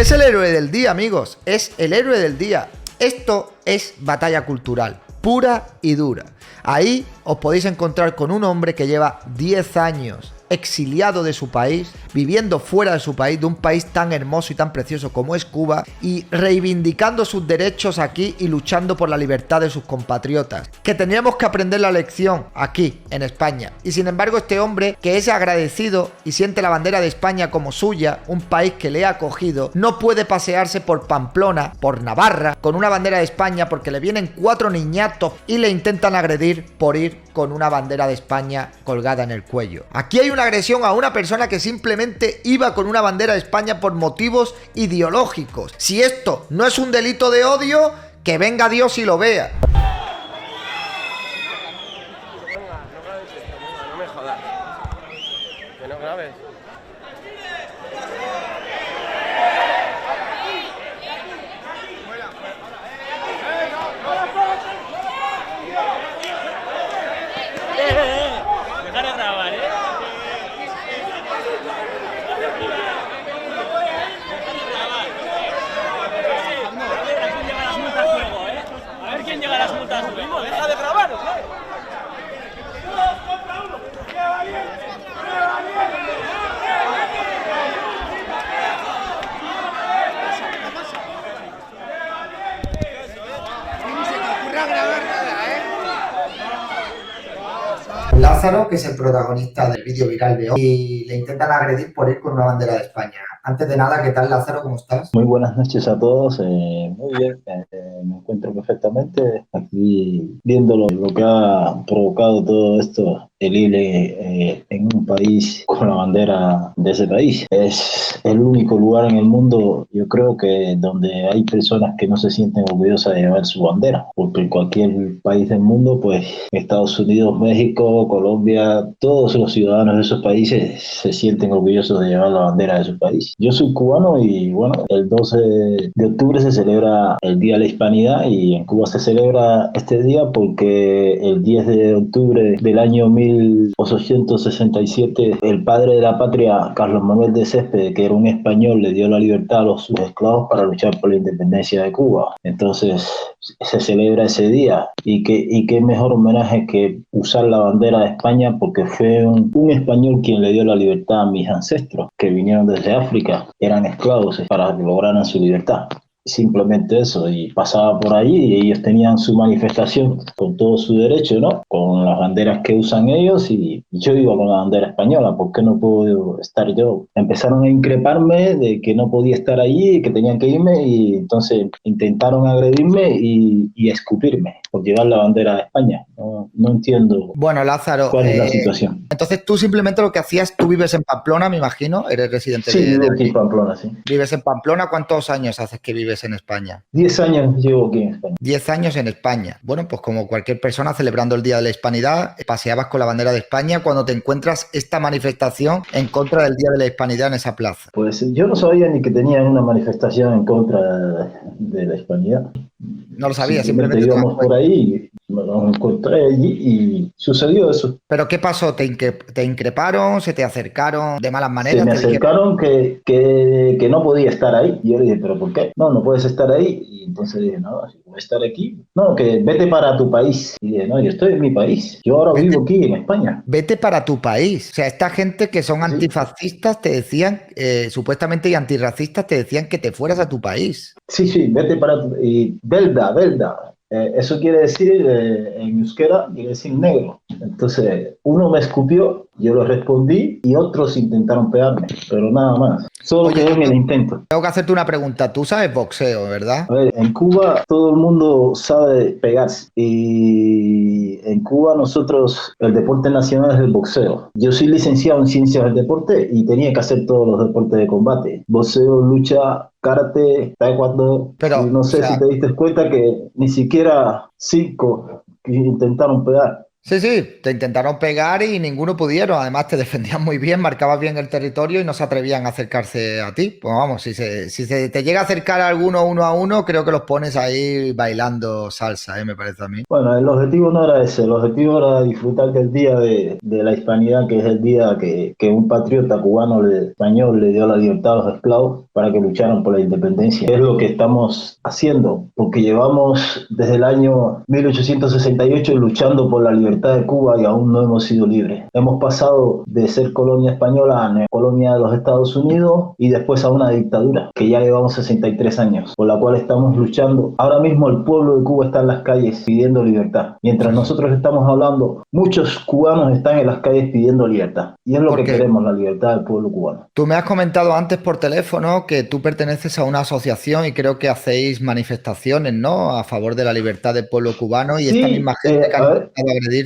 Es el héroe del día, amigos. Es el héroe del día. Esto es batalla cultural, pura y dura. Ahí os podéis encontrar con un hombre que lleva 10 años exiliado de su país, viviendo fuera de su país, de un país tan hermoso y tan precioso como es Cuba, y reivindicando sus derechos aquí y luchando por la libertad de sus compatriotas. Que tendríamos que aprender la lección aquí, en España. Y sin embargo, este hombre, que es agradecido y siente la bandera de España como suya, un país que le ha acogido, no puede pasearse por Pamplona, por Navarra, con una bandera de España porque le vienen 4 niñatos y le intentan agredir por ir con una bandera de España colgada en el cuello. Aquí hay una agresión a una persona que simplemente iba con una bandera de España por motivos ideológicos. Si esto no es un delito de odio, que venga Dios y lo vea. No me jodas. Que no grabes. Dejar de grabar, A ver quién llega a las multas luego, deja de grabar, ¿o qué? Lázaro, que es el protagonista del vídeo viral de hoy, y le intentan agredir por ir con una bandera de España. Antes de nada, ¿qué tal, Lázaro? ¿Cómo estás? Muy buenas noches a todos, muy bien, me encuentro perfectamente aquí viendo lo que ha provocado todo esto, el ILE en un país con la bandera de ese país. Es el único lugar en el mundo, yo creo que donde hay personas que no se sienten orgullosas de llevar su bandera, porque en cualquier país del mundo, pues Estados Unidos, México, Colombia, todos los ciudadanos de esos países se sienten orgullosos de llevar la bandera de su país. Yo soy cubano y bueno, el 12 de octubre se celebra el Día de la Hispanidad y en Cuba se celebra este día porque el 10 de octubre del año 1867 el padre de la patria, Carlos Manuel de Céspedes, que era un español, le dio la libertad a sus esclavos para luchar por la independencia de Cuba. Entonces se celebra ese día y qué mejor homenaje que usar la bandera de España porque fue un español quien le dio la libertad a mis ancestros que vinieron desde África, eran esclavos para que lograran su libertad. Simplemente eso, y pasaba por allí y ellos tenían su manifestación con todo su derecho, ¿no? Con las banderas que usan ellos y yo iba con la bandera española, ¿por qué no puedo estar yo? Empezaron a increparme de que no podía estar allí, que tenían que irme y entonces intentaron agredirme y escupirme por llevar la bandera de España. No entiendo. Bueno, Lázaro, cuál es la situación. Entonces tú simplemente lo que hacías, tú vives en Pamplona, me imagino, eres residente Sí, de vivo aquí en Pamplona, sí. ¿Vives en Pamplona? ¿Cuántos años haces que vives en España? 10 años llevo aquí en España. 10 años en España. Bueno, pues como cualquier persona celebrando el Día de la Hispanidad, paseabas con la bandera de España cuando te encuentras esta manifestación en contra del Día de la Hispanidad en esa plaza. Pues yo no sabía ni que tenían una manifestación en contra de la Hispanidad. No lo sabía, simplemente íbamos por ahí, me lo encontré allí y sucedió eso. ¿Pero qué pasó? ¿Te increparon? ¿Se te acercaron de malas maneras? Se me acercaron que no podía estar ahí. Y yo le dije, ¿pero por qué? No puedes estar ahí. Y entonces dije, no, si voy a estar aquí. No, que vete para tu país. Y dije, no, yo estoy en mi país. Yo ahora vivo aquí en España. Vete para tu país. O sea, esta gente que son antifascistas te decían, supuestamente y antirracistas, te decían que te fueras a tu país. Sí, vete para tu... Y Belda. Eso quiere decir, en euskera, quiere decir negro. Entonces, uno me escupió, yo le respondí y otros intentaron pegarme, pero nada más. Solo quedé en el intento. Tengo que hacerte una pregunta. Tú sabes boxeo, ¿verdad? A ver, en Cuba todo el mundo sabe pegarse y en Cuba nosotros, el deporte nacional es el boxeo. Yo soy licenciado en ciencias del deporte y tenía que hacer todos los deportes de combate. Boxeo, lucha, karate, taekwondo. Pero, no sé si te diste cuenta que ni siquiera 5 que intentaron pegar. Sí, sí, te intentaron pegar y ninguno pudieron. Además, te defendían muy bien, marcabas bien el territorio y no se atrevían a acercarse a ti. Pues vamos, si se te llega a acercar a alguno uno a uno, creo que los pones ahí bailando salsa, me parece a mí. Bueno, el objetivo no era ese, el objetivo era disfrutar del día de la hispanidad, que es el día que un patriota cubano español le dio la libertad a los esclavos para que lucharan por la independencia. Es lo que estamos haciendo, porque llevamos desde el año 1868 luchando por la libertad de Cuba y aún no hemos sido libres. Hemos pasado de ser colonia española a colonia de los Estados Unidos y después a una dictadura, que ya llevamos 63 años, por la cual estamos luchando. Ahora mismo el pueblo de Cuba está en las calles pidiendo libertad. Mientras nosotros estamos hablando, muchos cubanos están en las calles pidiendo libertad. Y es lo que queremos, la libertad del pueblo cubano. Tú me has comentado antes por teléfono que tú perteneces a una asociación y creo que hacéis manifestaciones, ¿no? A favor de la libertad del pueblo cubano y esta misma gente que ha intentado agredirte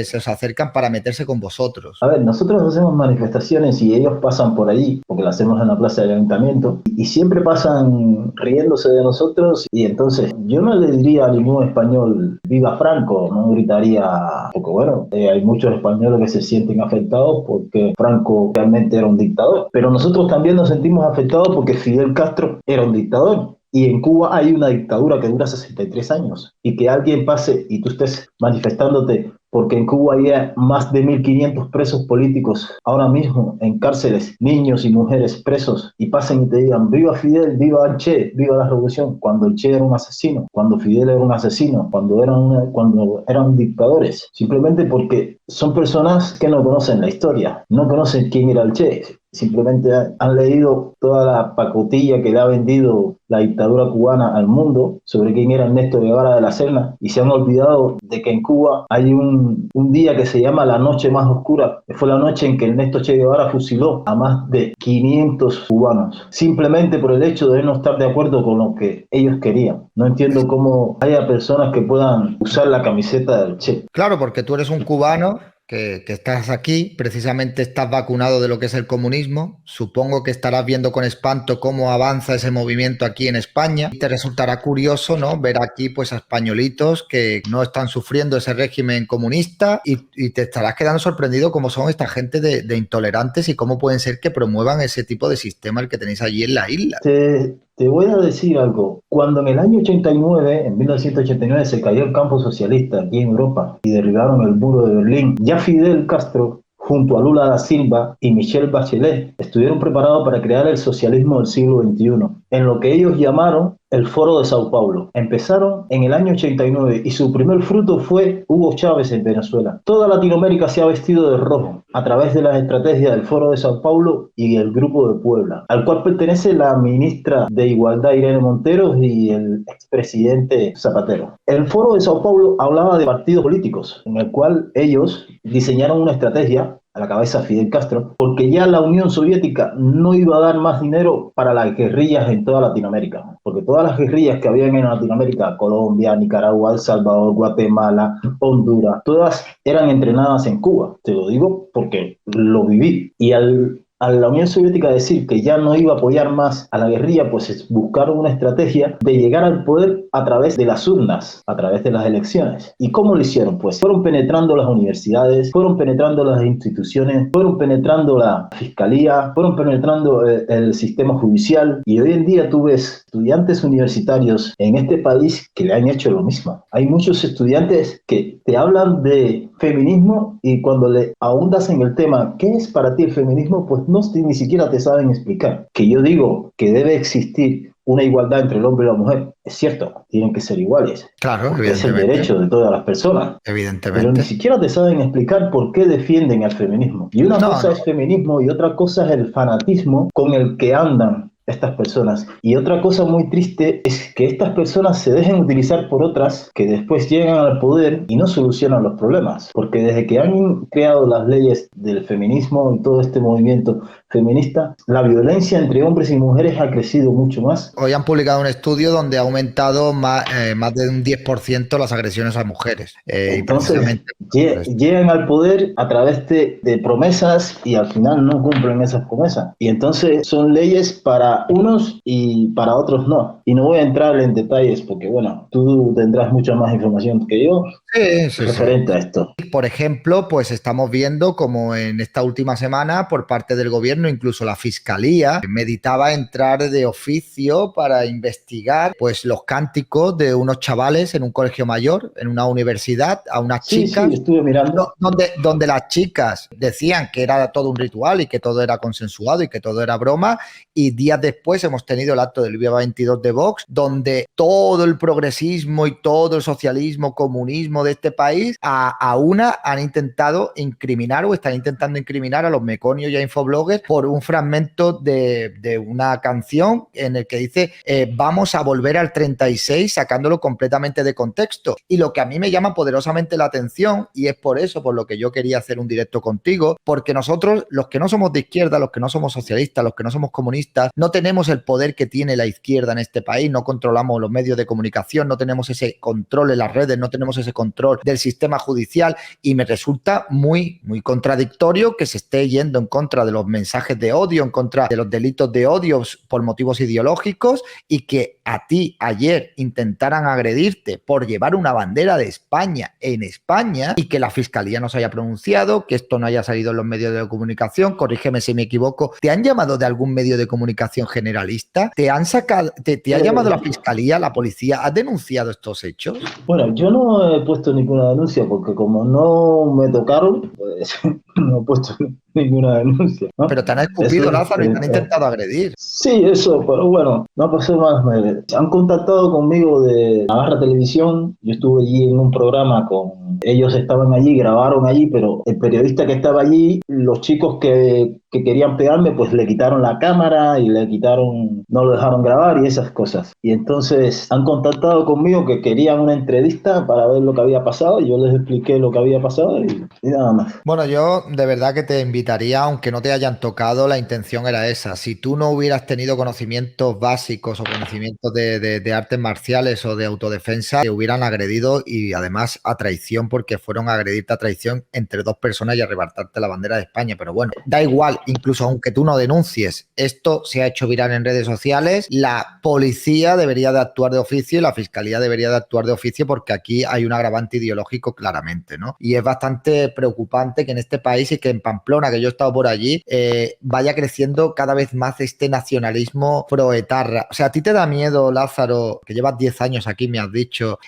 se os acercan para meterse con vosotros. A ver, nosotros hacemos manifestaciones y ellos pasan por allí, porque lo hacemos en la plaza del ayuntamiento, y siempre pasan riéndose de nosotros, y entonces yo no le diría a ningún español viva Franco, no gritaría, porque bueno, hay muchos españoles que se sienten afectados porque Franco realmente era un dictador, pero nosotros también nos sentimos afectados porque Fidel Castro era un dictador. Y en Cuba hay una dictadura que dura 63 años. Y que alguien pase y tú estés manifestándote porque en Cuba hay más de 1.500 presos políticos ahora mismo en cárceles, niños y mujeres presos, y pasen y te digan viva Fidel, viva el Che, viva la revolución, cuando el Che era un asesino, cuando Fidel era un asesino, cuando eran dictadores, simplemente porque son personas que no conocen la historia, no conocen quién era el Che. Simplemente han leído toda la pacotilla que le ha vendido la dictadura cubana al mundo sobre quién era Ernesto Guevara de la Serna y se han olvidado de que en Cuba hay un día que se llama la noche más oscura, que fue la noche en que Ernesto Che Guevara fusiló a más de 500 cubanos, simplemente por el hecho de no estar de acuerdo con lo que ellos querían. No entiendo cómo haya personas que puedan usar la camiseta del Che. Claro, porque tú eres un cubano que estás aquí, precisamente estás vacunado de lo que es el comunismo. Supongo que estarás viendo con espanto cómo avanza ese movimiento aquí en España. Y te resultará curioso, ¿no?, ver aquí pues a españolitos que no están sufriendo ese régimen comunista y te estarás quedando sorprendido cómo son esta gente de intolerantes y cómo pueden ser que promuevan ese tipo de sistema el que tenéis allí en la isla. Te voy a decir algo. Cuando en el año 89, en 1989, se cayó el campo socialista aquí en Europa y derribaron el muro de Berlín, ya Fidel Castro, junto a Lula da Silva y Michelle Bachelet, estuvieron preparados para crear el socialismo del siglo XXI, en lo que ellos llamaron el Foro de Sao Paulo. Empezaron en el año 89 y su primer fruto fue Hugo Chávez en Venezuela. Toda Latinoamérica se ha vestido de rojo a través de las estrategias del Foro de Sao Paulo y el Grupo de Puebla, al cual pertenece la ministra de Igualdad Irene Montero y el expresidente Zapatero. El Foro de Sao Paulo hablaba de partidos políticos, en el cual ellos diseñaron una estrategia a la cabeza Fidel Castro, porque ya la Unión Soviética no iba a dar más dinero para las guerrillas en toda Latinoamérica, porque todas las guerrillas que habían en Latinoamérica, Colombia, Nicaragua, El Salvador, Guatemala, Honduras, todas eran entrenadas en Cuba. Te lo digo porque lo viví. Y a la Unión Soviética decir que ya no iba a apoyar más a la guerrilla, pues buscaron una estrategia de llegar al poder a través de las urnas, a través de las elecciones. ¿Y cómo lo hicieron? Pues fueron penetrando las universidades, fueron penetrando las instituciones, fueron penetrando la fiscalía, fueron penetrando el sistema judicial, y hoy en día tú ves estudiantes universitarios en este país que le han hecho lo mismo. Hay muchos estudiantes que te hablan de feminismo y cuando le ahondas en el tema, ¿qué es para ti el feminismo? Pues ni siquiera te saben explicar. Que yo digo que debe existir una igualdad entre el hombre y la mujer, es cierto, tienen que ser iguales. Claro, evidentemente. Es el derecho de todas las personas. Evidentemente. Pero ni siquiera te saben explicar por qué defienden el feminismo. Y una cosa es feminismo y otra cosa es el fanatismo con el que andan estas personas. Y otra cosa muy triste es que estas personas se dejen utilizar por otras que después llegan al poder y no solucionan los problemas. Porque desde que han creado las leyes del feminismo y todo este movimiento feminista, la violencia entre hombres y mujeres ha crecido mucho más. Hoy han publicado un estudio donde ha aumentado más de un 10% las agresiones a mujeres. Entonces, llegan al poder a través de promesas y al final no cumplen esas promesas. Y entonces son leyes para para unos y para otros no. Y no voy a entrar en detalles porque, bueno, tú tendrás mucha más información que yo Sí. referente a esto. Por ejemplo, pues estamos viendo como en esta última semana por parte del gobierno, incluso la fiscalía meditaba entrar de oficio para investigar pues los cánticos de unos chavales en un colegio mayor, en una universidad, a unas Sí, chicas, estuve mirando. donde las chicas decían que era todo un ritual y que todo era consensuado y que todo era broma, y días después hemos tenido el acto del día 22 de Vox, donde todo el progresismo y todo el socialismo, comunismo de este país, a una han intentado incriminar o están intentando incriminar a los meconios y a infobloggers por un fragmento de una canción en el que dice vamos a volver al 36, sacándolo completamente de contexto. Y lo que a mí me llama poderosamente la atención, y es por eso por lo que yo quería hacer un directo contigo, porque nosotros, los que no somos de izquierda, los que no somos socialistas, los que no somos comunistas, no tenemos el poder que tiene la izquierda en este país, no controlamos los medios de comunicación, no tenemos ese control en las redes, no tenemos ese control del sistema judicial, y me resulta muy contradictorio que se esté yendo en contra de los mensajes de odio, en contra de los delitos de odio por motivos ideológicos, y que a ti ayer intentaran agredirte por llevar una bandera de España en España y que la fiscalía no se haya pronunciado, que esto no haya salido en los medios de comunicación. Corrígeme si me equivoco. ¿Te han llamado de algún medio de comunicación generalista? ¿Te han sacado, te ha llamado la fiscalía, la policía? ¿Has denunciado estos hechos? Bueno, yo no he puesto ninguna denuncia porque como no me tocaron, pues no he puesto ninguna denuncia, ¿no? Pero te han escupido, Lázaro, y te han intentado agredir. Sí, eso, pero bueno, no pasó más. Han contactado conmigo de Navarra Televisión. Yo estuve allí en un programa con ellos, estaban allí, grabaron allí, pero el periodista que estaba allí, los chicos que querían pegarme, pues le quitaron la cámara y le quitaron, no lo dejaron grabar y esas cosas. Y entonces han contactado conmigo que querían una entrevista para ver lo que había pasado, y yo les expliqué lo que había pasado y nada más. Bueno, yo de verdad que te invitaría, aunque no te hayan tocado, la intención era esa. Si tú no hubieras tenido conocimientos básicos o conocimientos de artes marciales o de autodefensa, te hubieran agredido, y además a traición, porque fueron a agredirte a traición entre dos personas y arrebatarte la bandera de España. Pero bueno, da igual, incluso aunque tú no denuncies, esto se ha hecho viral en redes sociales, la policía debería de actuar de oficio y la fiscalía debería de actuar de oficio, porque aquí hay un agravante ideológico claramente, ¿no? Y es bastante preocupante que en este país y que en Pamplona, que yo he estado por allí, vaya creciendo cada vez más este nacionalismo proetarra. O sea, ¿a ti te da miedo, Lázaro, que llevas 10 años aquí, me has dicho,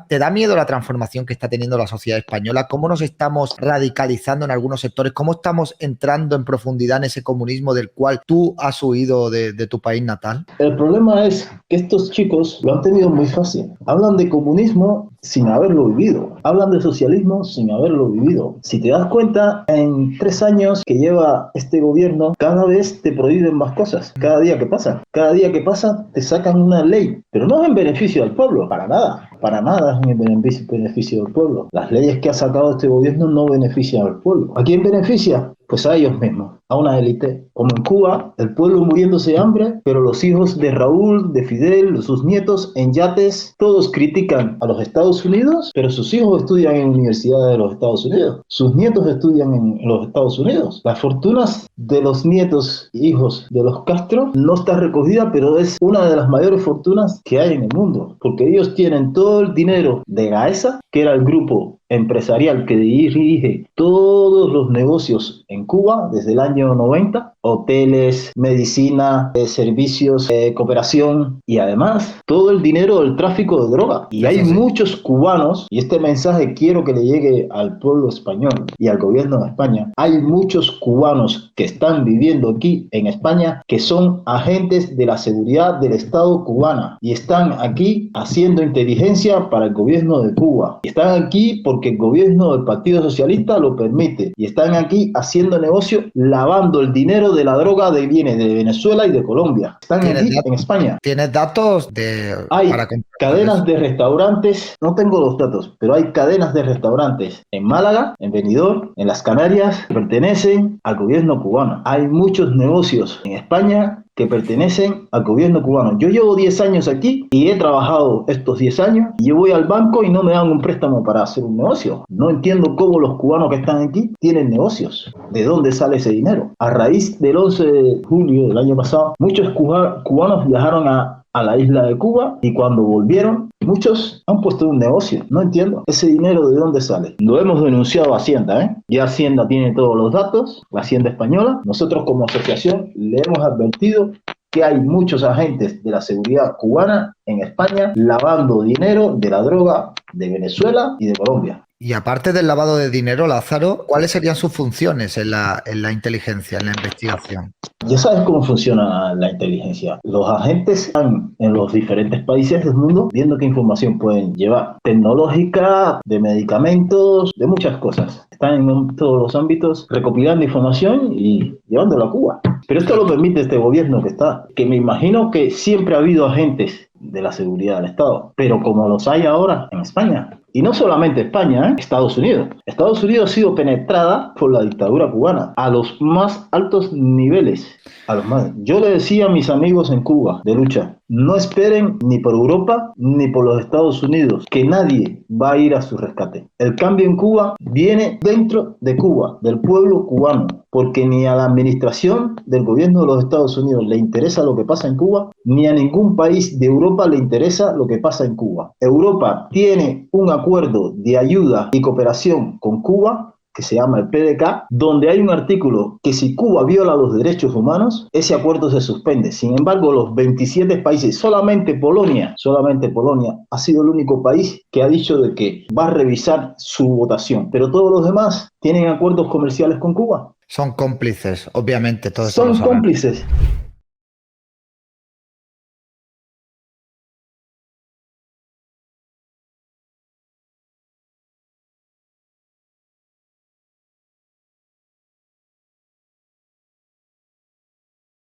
te da miedo la transformación que está teniendo la sociedad española? ¿Cómo nos estamos radicalizando en algunos sectores? ¿Cómo estamos entrando en profundidad en ese comunismo del cual tú has huido de tu país natal? El problema es que estos chicos lo han tenido muy fácil. Hablan de comunismo sin haberlo vivido. Hablan de socialismo sin haberlo vivido. Si te das cuenta, en 3 años que lleva este gobierno, cada vez te prohíben más cosas. Cada día que pasa, te sacan una ley. Pero no es en beneficio del pueblo, para nada. Para nada es en beneficio del pueblo. Las leyes que ha sacado este gobierno no benefician al pueblo. ¿A quién beneficia? Pues a ellos mismos, a una élite. Como en Cuba, el pueblo muriéndose de hambre, pero los hijos de Raúl, de Fidel, sus nietos en yates, todos critican a los Estados Unidos, pero sus hijos estudian en universidades de los Estados Unidos. Sus nietos estudian en los Estados Unidos. Las fortunas de los nietos e hijos de los Castro no está recogida, pero es una de las mayores fortunas que hay en el mundo, porque ellos tienen todo el dinero de Gaesa, que era el grupo empresarial que dirige todos los negocios en Cuba desde el año 90, hoteles, medicina, servicios, cooperación, y además todo el dinero del tráfico de droga. Y hay muchos cubanos, y este mensaje quiero que le llegue al pueblo español y al gobierno de España, hay muchos cubanos que están viviendo aquí en España que son agentes de la seguridad del Estado cubana y están aquí haciendo inteligencia para el gobierno de Cuba. Están aquí porque el gobierno del Partido Socialista lo permite, y están aquí haciendo negocio lavando el dinero de la droga que viene de Venezuela y de Colombia. Están aquí en España. ¿Tienes datos Hay cadenas de restaurantes, no tengo los datos, pero hay cadenas de restaurantes en Málaga, en Benidorm, en las Canarias, que pertenecen al gobierno cubano. Hay muchos negocios en España que pertenecen al gobierno cubano. Yo llevo 10 años aquí y he trabajado estos 10 años y yo voy al banco y no me dan un préstamo para hacer un negocio. No entiendo cómo los cubanos que están aquí tienen negocios. ¿De dónde sale ese dinero? A raíz del 11 de julio del año pasado, muchos cubanos viajaron a la isla de Cuba y cuando volvieron, muchos han puesto un negocio. No entiendo. ¿Ese dinero de dónde sale? Lo hemos denunciado a Hacienda, ¿eh? Ya Hacienda tiene todos los datos, la Hacienda española. Nosotros como asociación le hemos advertido que hay muchos agentes de la seguridad cubana en España lavando dinero de la droga de Venezuela y de Colombia. Y aparte del lavado de dinero, Lázaro, ¿cuáles serían sus funciones en la inteligencia, en la investigación? Ya sabes cómo funciona la inteligencia. Los agentes están en los diferentes países del mundo viendo qué información pueden llevar. Tecnológica, de medicamentos, de muchas cosas. Están en todos los ámbitos recopilando información y llevándola a Cuba. Pero esto lo permite este gobierno que está. Que me imagino que siempre ha habido agentes de la seguridad del Estado. Pero como los hay ahora en España. Y no solamente España, Estados Unidos. Estados Unidos ha sido penetrada por la dictadura cubana a los más altos niveles. Yo le decía a mis amigos en Cuba de lucha, no esperen ni por Europa ni por los Estados Unidos, que nadie va a ir a su rescate. El cambio en Cuba viene dentro de Cuba, del pueblo cubano, porque ni a la administración del gobierno de los Estados Unidos le interesa lo que pasa en Cuba, ni a ningún país de Europa le interesa lo que pasa en Cuba. Europa tiene un acuerdo de ayuda y cooperación con Cuba, que se llama el PDK, donde hay un artículo que si Cuba viola los derechos humanos, ese acuerdo se suspende. Sin embargo, los 27 países, solamente Polonia ha sido el único país que ha dicho de que va a revisar su votación. Pero todos los demás tienen acuerdos comerciales con Cuba. Son cómplices, obviamente, todos. Son cómplices.